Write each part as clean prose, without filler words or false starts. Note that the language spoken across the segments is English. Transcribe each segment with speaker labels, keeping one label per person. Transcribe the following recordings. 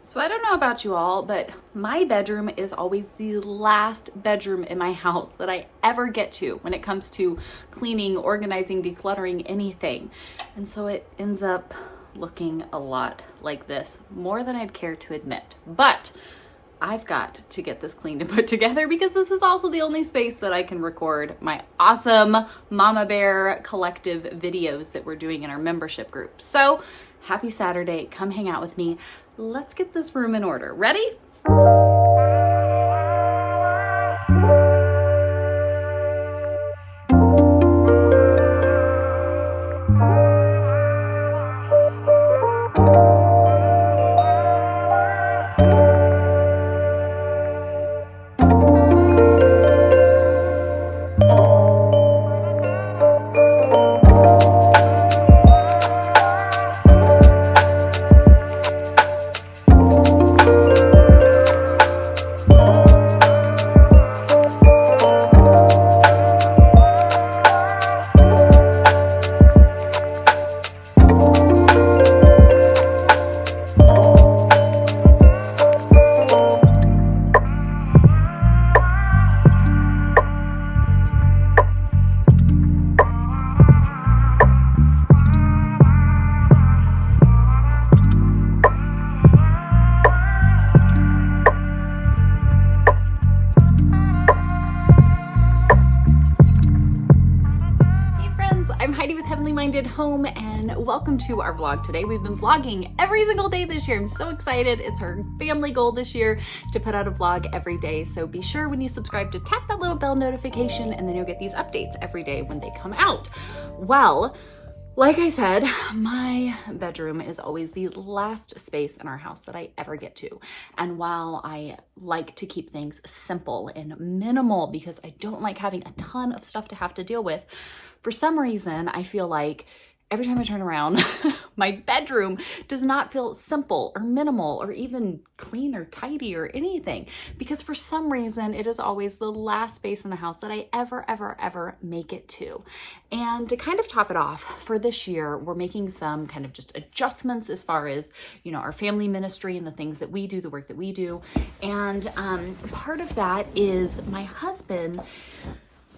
Speaker 1: So I don't know about you all, but my bedroom is always the last bedroom in my house that I ever get to when it comes to cleaning, organizing, decluttering, anything. And so it ends up looking a lot like this, more than I'd care to admit. But I've got to get this cleaned and put together because this is also the only space that I can record my awesome Mama Bear collective videos that we're doing in our membership group. So happy Saturday, come hang out with me. Let's get this room in order. Ready? Home and welcome to our vlog today. We've been vlogging every single day this year. I'm so excited. It's our family goal this year to put out a vlog every day. So be sure when you subscribe to tap that little bell notification and then you'll get these updates every day when they come out. Well, like I said, my bedroom is always the last space in our house that I ever get to. And while I like to keep things simple and minimal because I don't like having a ton of stuff to have to deal with, for some reason, I feel like every time I turn around, my bedroom does not feel simple or minimal or even clean or tidy or anything, because for some reason, it is always the last space in the house that I ever make it to. And to kind of top it off, for this year, we're making some kind of just adjustments as far as, you know, our family ministry and the things that we do, the work that we do. And part of that is my husband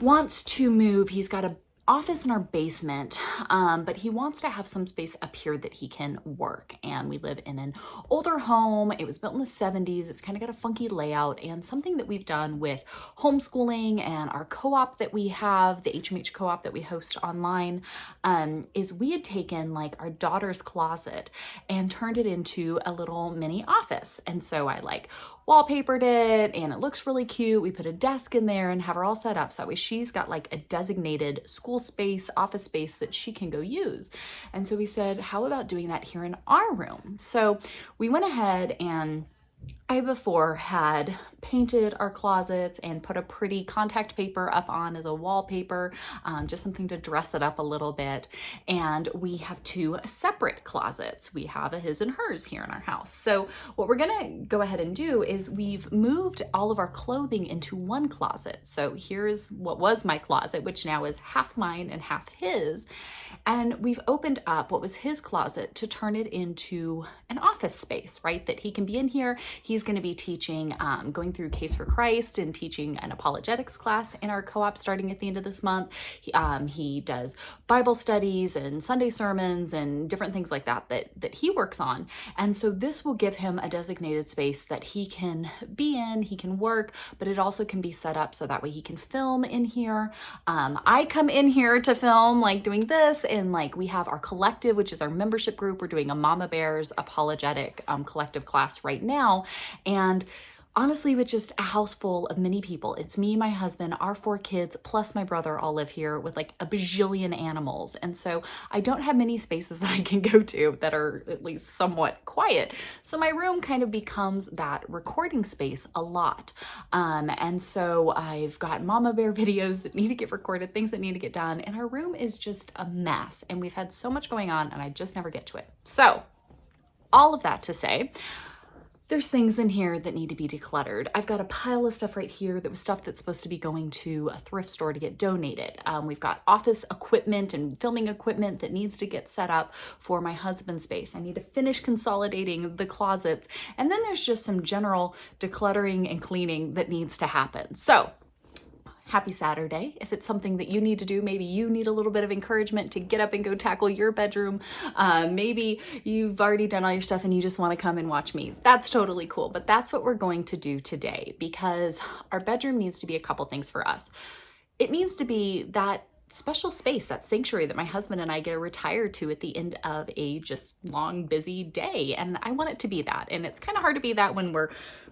Speaker 1: wants to move. He's got a office in our basement, but he wants to have some space up here that he can work. And we live in an older home. It was built in the 70s. It's kind of got a funky layout, and something that we've done with homeschooling and our co-op that we have, the HMH co-op that we host online, is we had taken like our daughter's closet and turned it into a little mini office. And so I like wallpapered it and it looks really cute. We put a desk in there and have her all set up so that way she's got like a designated school space, office space that she can go use. And so we said, how about doing that here in our room? So we went ahead and I before had painted our closets and put a pretty contact paper up on as a wallpaper, just something to dress it up a little bit. And we have two separate closets. We have a his and hers here in our house. So what we're gonna go ahead and do is we've moved all of our clothing into one closet. So here's what was my closet, which now is half mine and half his. And we've opened up what was his closet to turn it into an office space, right? That he can be in here. He's going to be teaching, going through Case for Christ and teaching an apologetics class in our co-op starting at the end of this month. He does Bible studies and Sunday sermons and different things like that he works on. And so this will give him a designated space that he can be in, he can work, but it also can be set up so that way he can film in here. I come in here to film, like doing this, and like we have our collective, which is our membership group. We're doing a Mama Bears apologetic collective class right now. And honestly, with just a house full of many people, it's me, my husband, our 4 kids, plus my brother all live here with like a bajillion animals. And so I don't have many spaces that I can go to that are at least somewhat quiet. So my room kind of becomes that recording space a lot. And so I've got Mama Bear videos that need to get recorded, things that need to get done. And our room is just a mess. And we've had so much going on and I just never get to it. So all of that to say, there's things in here that need to be decluttered. I've got a pile of stuff right here that was stuff that's supposed to be going to a thrift store to get donated. We've got office equipment and filming equipment that needs to get set up for my husband's space. I need to finish consolidating the closets. And then there's just some general decluttering and cleaning that needs to happen. So happy Saturday. If it's something that you need to do, maybe you need a little bit of encouragement to get up and go tackle your bedroom. Maybe you've already done all your stuff and you just want to come and watch me. That's totally cool. But that's what we're going to do today, because our bedroom needs to be a couple things for us. It needs to be that special space, that sanctuary that my husband and I get to retire to at the end of a just long, busy day. And I want it to be that. And it's kind of hard to be that when we're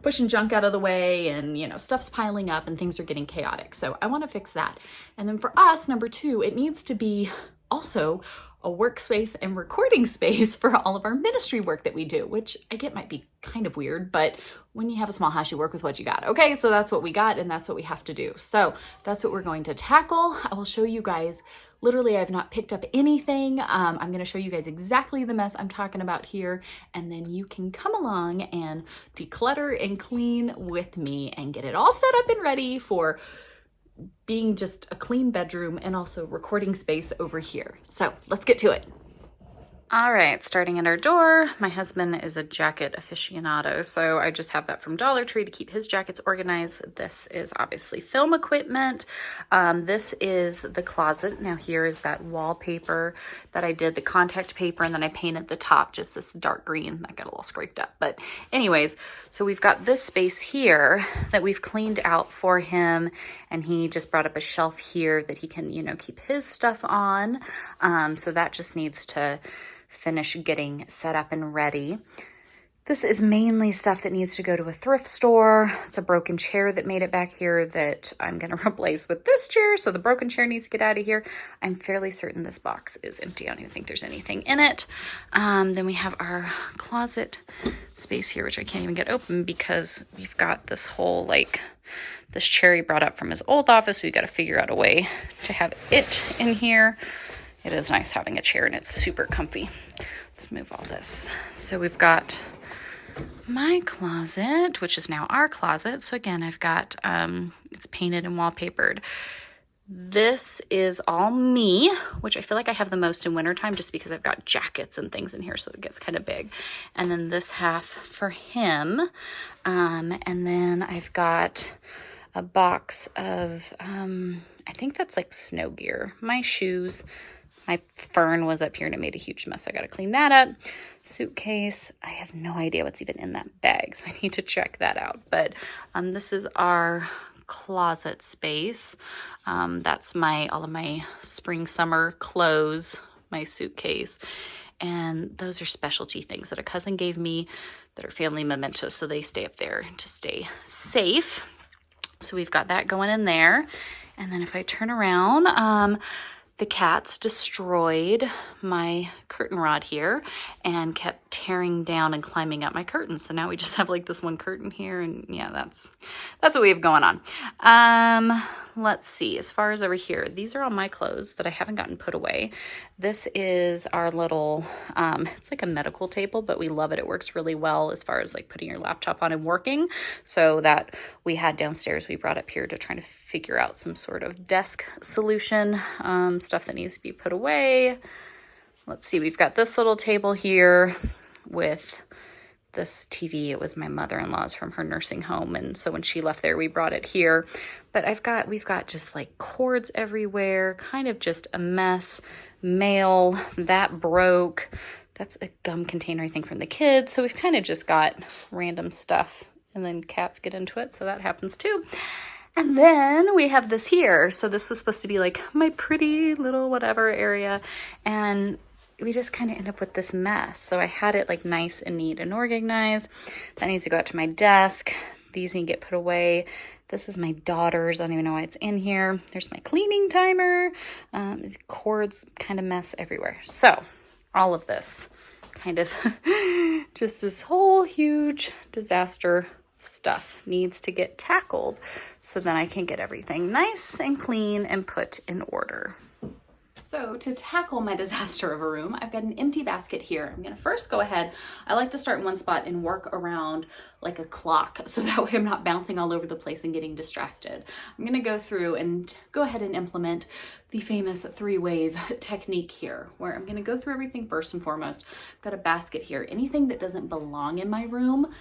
Speaker 1: pushing junk out of the way and, you know, stuff's piling up and things are getting chaotic. So I want to fix that. And then for us, number two, it needs to be also a workspace and recording space for all of our ministry work that we do, which I get might be kind of weird, but when you have a small house, you work with what you got. Okay, so that's what we got and that's what we have to do. So that's what we're going to tackle. I will show you guys. Literally, I've not picked up anything. I'm going to show you guys exactly the mess I'm talking about here, and then you can come along and declutter and clean with me and get it all set up and ready for being just a clean bedroom and also recording space over here. So let's get to it. All right, starting at our door, my husband is a jacket aficionado, so I just have that from Dollar Tree to keep his jackets organized. This is obviously film equipment. This is the closet. Now here is that wallpaper that I did, the contact paper, and then I painted the top just this dark green. That got a little scraped up, but anyways, so we've got this space here that we've cleaned out for him, and he just brought up a shelf here that he can, you know, keep his stuff on. So that just needs to finish getting set up and ready. This is mainly stuff that needs to go to a thrift store. It's a broken chair that made it back here that I'm going to replace with this chair. So the broken chair needs to get out of here. I'm fairly certain this box is empty. I don't even think there's anything in it. Then we have our closet space here, which I can't even get open because we've got this whole, like, this chair he brought up from his old office. We've got to figure out a way to have it in here. It is nice having a chair and it's super comfy. Let's move all this. So we've got my closet, which is now our closet. So again, I've got, it's painted and wallpapered. This is all me, which I feel like I have the most in wintertime just because I've got jackets and things in here, so it gets kind of big. And then this half for him. And then I've got a box of, I think that's like snow gear, my shoes. My fern was up here and it made a huge mess. So I got to clean that up. Suitcase. I have no idea what's even in that bag, so I need to check that out. But this is our closet space. That's all of my spring, summer clothes, my suitcase. And those are specialty things that a cousin gave me that are family mementos. So they stay up there to stay safe. So we've got that going in there. And then if I turn around, the cats destroyed my curtain rod here and kept tearing down and climbing up my curtains. So now we just have like this one curtain here, and yeah, that's what we have going on. Let's see, as far as over here, these are all my clothes that I haven't gotten put away. This is our little, it's like a medical table, but we love it. It works really well as far as like putting your laptop on and working. So that we had downstairs, we brought up here to try to figure out some sort of desk solution, stuff that needs to be put away. Let's see, we've got this little table here with this TV. It was my mother-in-law's from her nursing home, and so when she left there, we brought it here. But we've got just like cords everywhere, kind of just a mess. Mail that broke. That's a gum container, I think, from the kids. So we've kind of just got random stuff, and then cats get into it, so that happens too. And then we have this here. So this was supposed to be like my pretty little whatever area, and we just kind of end up with this mess. So I had it like nice and neat and organized. That needs to go out to my desk. These need to get put away. This is my daughter's. I don't even know why it's in here. There's my cleaning timer. Cords, kind of mess everywhere. So all of this kind of just this whole huge disaster stuff needs to get tackled so then I can get everything nice and clean and put in order. So to tackle my disaster of a room, I've got an empty basket here. I'm gonna first go ahead, I like to start in one spot and work around like a clock, so that way I'm not bouncing all over the place and getting distracted. I'm gonna go through and go ahead and implement the famous 3-wave technique here, where I'm gonna go through everything first and foremost. I've got a basket here. Anything that doesn't belong in my room,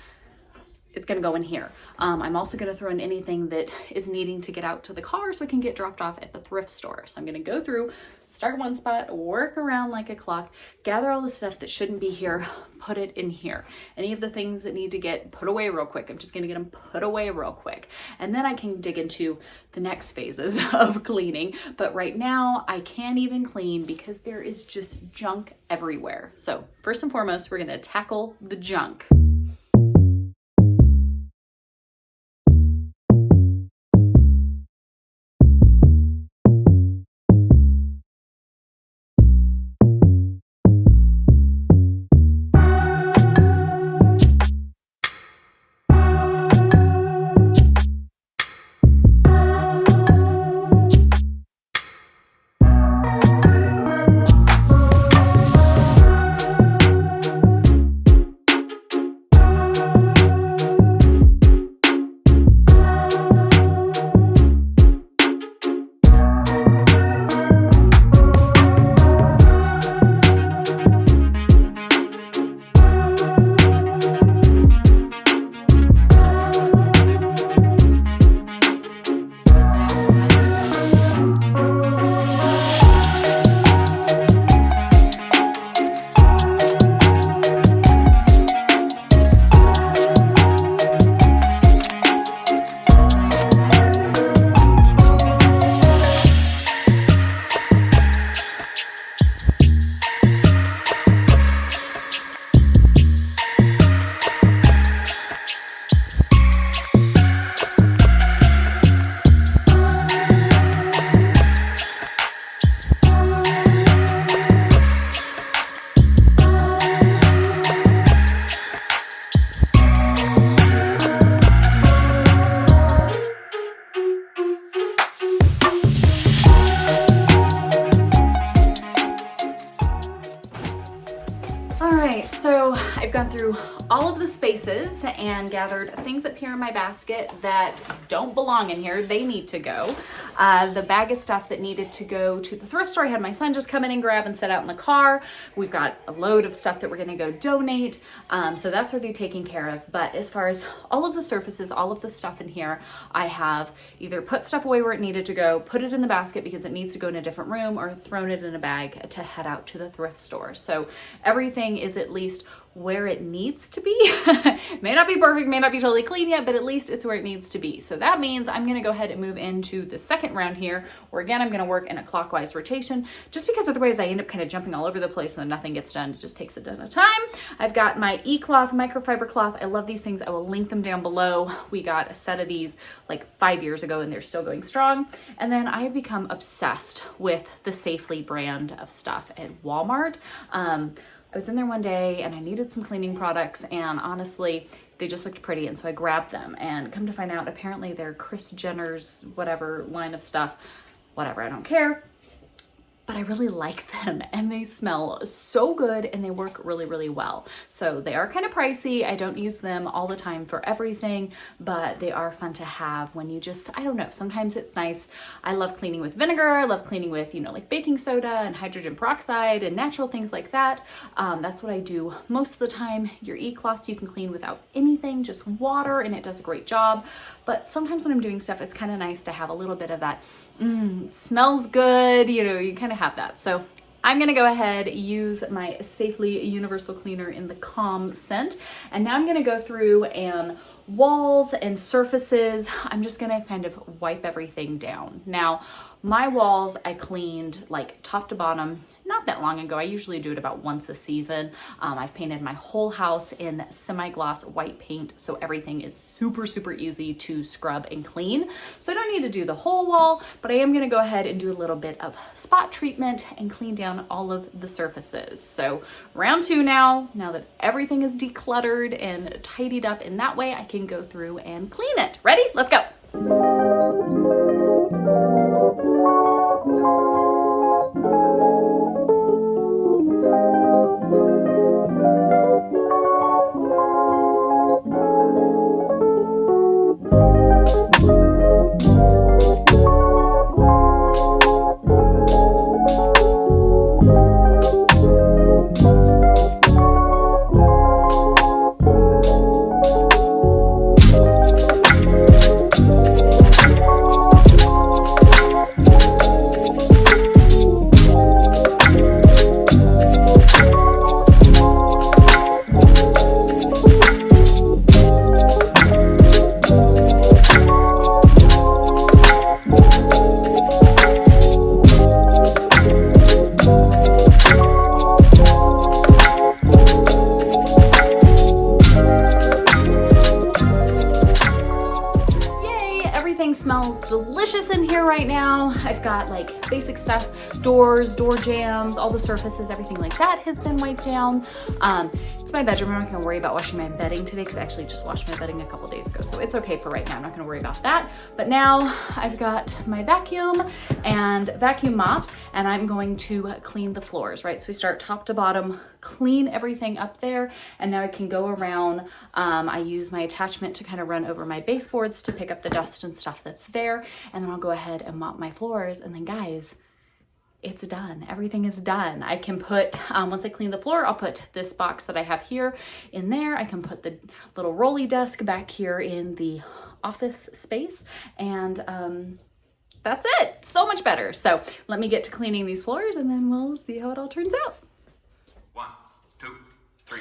Speaker 1: it's gonna go in here. I'm also gonna throw in anything that is needing to get out to the car so it can get dropped off at the thrift store. So I'm gonna go through, start one spot, work around like a clock, gather all the stuff that shouldn't be here, put it in here. Any of the things that need to get put away real quick, I'm just gonna get them put away real quick. And then I can dig into the next phases of cleaning. But right now I can't even clean because there is just junk everywhere. So first and foremost, we're gonna tackle the junk. So I've gone through all of the spaces and gathered things up here in my basket that don't belong in here. They need to go. The bag of stuff that needed to go to the thrift store, I had my son just come in and grab and set out in the car. We've got a load of stuff that we're gonna go donate. So that's already taken care of. But as far as all of the surfaces, all of the stuff in here, I have either put stuff away where it needed to go, put it in the basket because it needs to go in a different room, or thrown it in a bag to head out to the thrift store. So everything is at least where it needs to be. May not be perfect, may not be totally clean yet, but at least it's where it needs to be. So that means I'm gonna go ahead and move into the second round here, where again, I'm gonna work in a clockwise rotation, just because otherwise I end up kind of jumping all over the place and then nothing gets done. It just takes a ton of time. I've got my e-cloth, microfiber cloth. I love these things. I will link them down below. We got a set of these like 5 years ago and they're still going strong. And then I have become obsessed with the Safely brand of stuff at Walmart. I was in there one day and I needed some cleaning products, and honestly, they just looked pretty, and so I grabbed them, and come to find out, apparently they're Kris Jenner's whatever line of stuff. Whatever, I don't care. But I really like them, and they smell so good and they work really, really well. So they are kind of pricey. I don't use them all the time for everything, but they are fun to have when you just, I don't know, sometimes it's nice. I love cleaning with vinegar. I love cleaning with, you know, like baking soda and hydrogen peroxide and natural things like that. That's what I do most of the time. Your e-cloths you can clean without anything, just water, and it does a great job. But sometimes when I'm doing stuff, it's kind of nice to have a little bit of that, it smells good, you know, you kind of have that. So I'm gonna go ahead, use my Safely Universal Cleaner in the Calm scent. And now I'm gonna go through and walls and surfaces, I'm just gonna kind of wipe everything down. Now, my walls I cleaned like top to bottom not that long ago. I usually do it about once a season. I've painted my whole house in semi-gloss white paint, so everything is super, super easy to scrub and clean. So I don't need to do the whole wall, but I am gonna go ahead and do a little bit of spot treatment and clean down all of the surfaces. So round 2 now that everything is decluttered and tidied up in that way, I can go through and clean it. Ready? Let's go. smells delicious in here right now. I've got like basic stuff, doors, door jambs, all the surfaces, everything like that has been wiped down. It's my bedroom. I'm not gonna worry about washing my bedding today because I actually just washed my bedding a couple days ago. So it's okay for right now. I'm not gonna worry about that. But now I've got my vacuum and vacuum mop, and I'm going to clean the floors, right? So we start top to bottom, clean everything up there, and now I can go around. I use my attachment to kind of run over my baseboards to pick up the dust and stuff that's there, and then I'll go ahead and mop my floors, and then guys, it's done. Everything is done. I can put, once I clean the floor, I'll put this box that I have here in there. I can put the little rolly desk back here in the office space, and that's it. So much better. So let me get to cleaning these floors, and then we'll see how it all turns out.
Speaker 2: 1, 2, 3.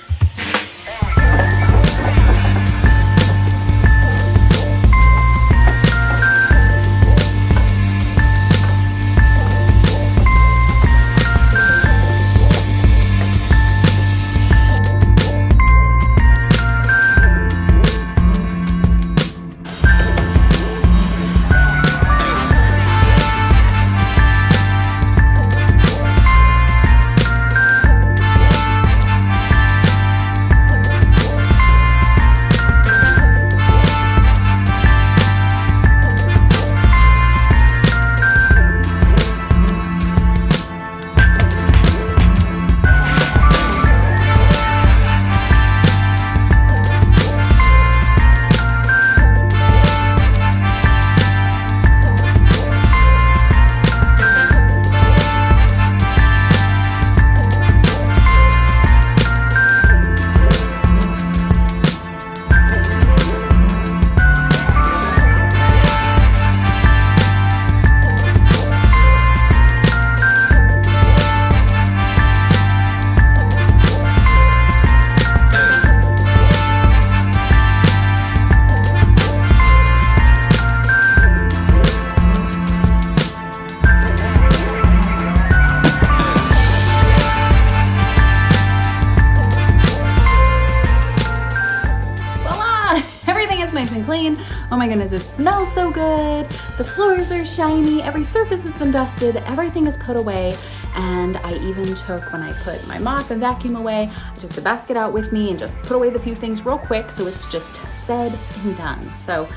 Speaker 1: Nice and clean. Oh my goodness, it smells so good. The floors are shiny. Every surface has been dusted. Everything is put away. And I even took, when I put my mop and vacuum away, I took the basket out with me and just put away the few things real quick so it's just said and done. So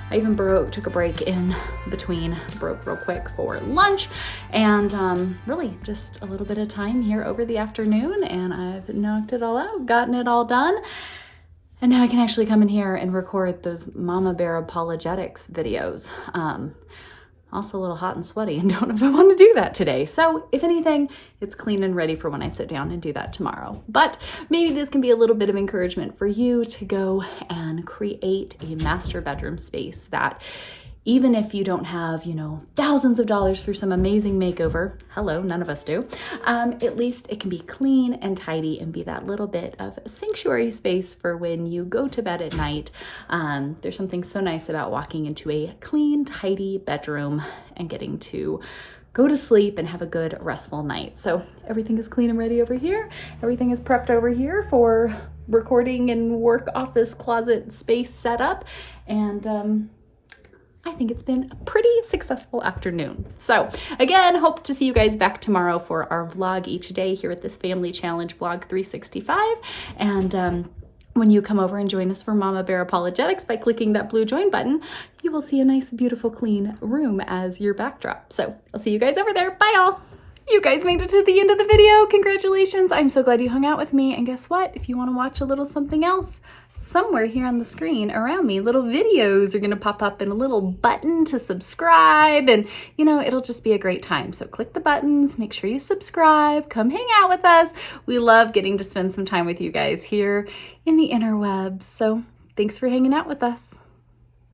Speaker 1: I even took a break in between, broke real quick for lunch, and really just a little bit of time here over the afternoon, and I've knocked it all out, gotten it all done. And now I can actually come in here and record those Mama Bear apologetics videos. Also a little hot and sweaty and don't know if I want to do that today. So if anything, it's clean and ready for when I sit down and do that tomorrow. But maybe this can be a little bit of encouragement for you to go and create a master bedroom space that, even if you don't have, thousands of dollars for some amazing makeover, hello, none of us do, at least it can be clean and tidy and be that little bit of sanctuary space for when you go to bed at night. There's something so nice about walking into a clean, tidy bedroom and getting to go to sleep and have a good, restful night. So everything is clean and ready over here. Everything is prepped over here for recording and work office closet space setup. And I think it's been a pretty successful afternoon. So again, hope to see you guys back tomorrow for our vlog each day here at this Family Challenge Vlog 365. And when you come over and join us for Mama Bear Apologetics by clicking that blue join button, you will see a nice, beautiful, clean room as your backdrop. So I'll see you guys over there. Bye all. You guys made it to the end of the video. Congratulations. I'm so glad you hung out with me. And guess what? If you want to watch a little something else, somewhere here on the screen around me, little videos are going to pop up and a little button to subscribe, and it'll just be a great time. So click the buttons, make sure you subscribe, come hang out with us. We love getting to spend some time with you guys here in the interwebs. So thanks for hanging out with us.